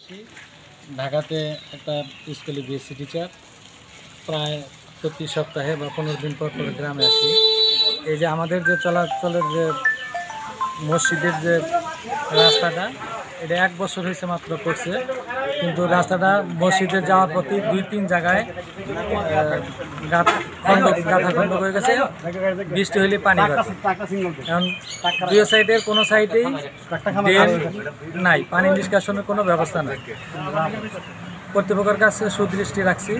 আসছি ঢাকাতে একটা স্কুলে বিএসসি টিচার। প্রায় প্রতি সপ্তাহে বা 15 দিন পর পর গ্রামে আসি। এই যে আমাদের যে চলাচলের যে মসজিদের যে রাস্তাটা, এটা 1 বছর হয়েছে মাত্র করছে, কিন্তু রাস্তাটা মসজিদে যাওয়ার প্রতি 2-3 জায়গায় গাঁথা খন্ড হয়ে গেছে। বৃষ্টি হইলে পানি বাড়ে। এখন দুই সাইডের কোনো সাইডেই ড্রেন নাই, পানি নিষ্কাশনের কোনো ব্যবস্থা নাই। কর্তৃপক্ষের কাছে সুদৃষ্টি রাখছি,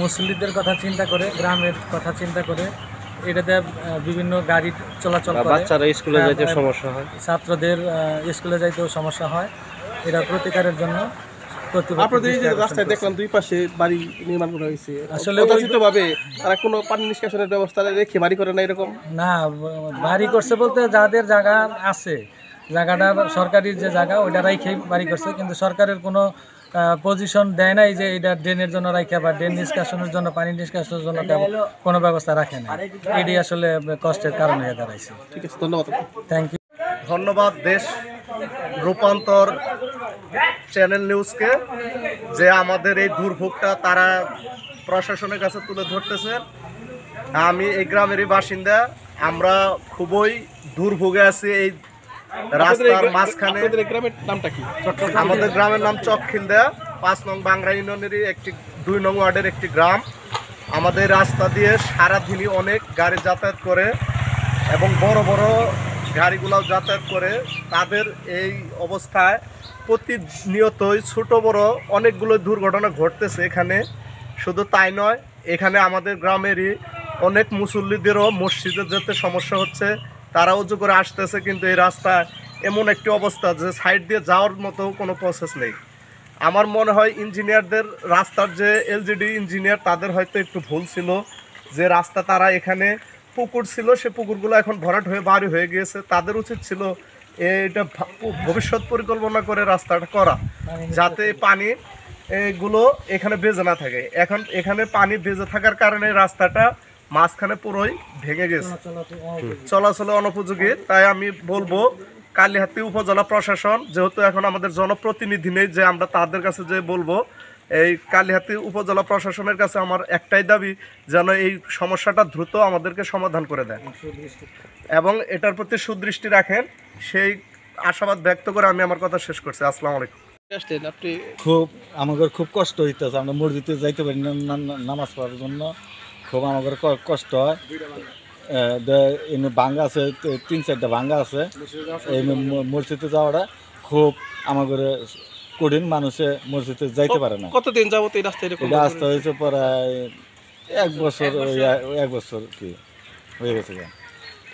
মুসল্লিদের কথা চিন্তা করে, গ্রামের কথা চিন্তা করে। এটাতে বিভিন্ন গাড়ি চলাচল করে, বাচ্চারা স্কুলে যাইতে সমস্যা হয়, ছাত্রদের স্কুলে যাইতেও সমস্যা হয়। এটা প্রতিকারের জন্য আপনাদের এই যে রাস্তায় দেখলাম দুই পাশে বাড়ি নির্মাণ করা হয়েছে, আসলে যথোচিতভাবে তারা কোনো পানি নিষ্কাশনের ব্যবস্থা রেখে বাড়ি করে না এরকম? না, বাড়ি করছে বলতে যাদের জায়গা আছে, জায়গাটা সরকারি যে জায়গা ওইটা রাইখেই বাড়ি করছে, কিন্তু সরকারের কোনো পজিশন দেয় নাই যে এটা ড্রেনের জন্য রাখা বা ড্রেন নিষ্কাশনের জন্য, পানি নিষ্কাশনের জন্য কোনো ব্যবস্থা রাখে না। এটি আসলে কষ্টের কারণ হয়ে দাঁড়াইছে। ঠিক আছে, ধন্যবাদ। Thank you. ধন্যবাদ দেশ রূপান্তর চ্যানেল নিউজকে, যে আমাদের এই দুর্ভোগটা তারা প্রশাসনের কাছে তুলে ধরতেছেন। আমি এই গ্রামেরই বাসিন্দা, আমরা খুবই দুর্ভোগে আছি এই রাস্তার মাঝখানে। গ্রামের নামটা কি? আমাদের গ্রামের নাম চকখিলদা, 5 নং বাংরা ইউনিয়নেরই একটি 2 নং ওয়ার্ডের একটি গ্রাম। আমাদের রাস্তা দিয়ে সারাদিনই অনেক গাড়ি যাতায়াত করে এবং বড় বড় গাড়িগুলোও যাতায়াত করে। তাদের এই অবস্থায় প্রতিনিয়তই ছোট বড় অনেকগুলো দুর্ঘটনা ঘটতেছে এখানে। শুধু তাই নয়, এখানে আমাদের গ্রামেরই অনেক মুসল্লিদেরও মসজিদে যেতে সমস্যা হচ্ছে। তারা উঁচু করে আসতেছে, কিন্তু এই রাস্তায় এমন একটি অবস্থা যে সাইড দিয়ে যাওয়ার মতো কোনো প্রসেস নেই। আমার মনে হয় ইঞ্জিনিয়ারদের, রাস্তার যে এলজিডি ইঞ্জিনিয়ার, তাদের হয়তো একটু ভুল ছিল, যে রাস্তা তারা এখানে পুকুর ছিল, সে পুকুরগুলো এখন ভরাট হয়ে বাড়ি হয়ে গিয়েছে। তাদের উচিত ছিল এটা ভবিষ্যৎ পরিকল্পনা করে রাস্তাটা করা, যাতে পানি এগুলো এখানে বেজে না থাকে। এখন এখানে পানি বেজে থাকার কারণে রাস্তাটা মাঝখানে পুরোই ভেঙে গেছে, চলাচলে অনুপযোগী। তাই আমি বলবো কালিহাতী উপজেলা প্রশাসন, যেহেতু এখন আমাদের জনপ্রতিনিধি নেই যে আমরা তাদের কাছে যে বলবো, এই কালিহাতী উপজেলা প্রশাসনের কাছে আমার একটাই দাবি, যেন এই সমস্যাটা দ্রুত আমাদেরকে সমাধান করে দেয় এবং এটার প্রতি সুদৃষ্টি রাখেন, সেই আশাবাদ ব্যক্ত করে আমি আমার কথা শেষ করছি। আসসালামু আলাইকুম। আপনি খুব আমাদের খুব কষ্ট হইতেছে, আমরা মসজিদে যাইতে পারি না নামাজ পড়ার জন্য, খুব আমাদের কষ্ট হয়। এমনি ভাঙ্গা আছে, 3-4টা ভাঙ্গা আছে। এই মসজিদে যাওয়াটা খুব আমাদের কঠিন, মানুষে মসজিদে যাইতে পারে না। কতদিন যাবত এই রাস্তা এরকম? রাস্তা হয়েছে প্রায় 1 বছর, 1 বছর কি হয়ে গেছে।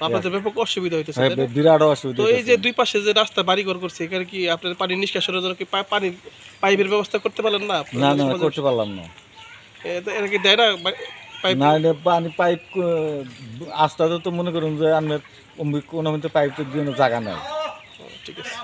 আপনাদের ব্যাপক অসুবিধা হইতেছে? বিরাট অসুবিধা। তো এই যে দুই পাশে যে রাস্তা বাড়িঘর করছে, এখানে কি আপনার পানি নিষ্কাশনের জন্য কি পানির পাইপের ব্যবস্থা করতে পারলেন না? না, করতে পারলাম না। এরা কি দেয় না পাইপ? না, পানি পাইপ আস্তে তো মনে করুন যে আমি কোনো পাইপের জন্য জায়গা নাই। ঠিক আছে।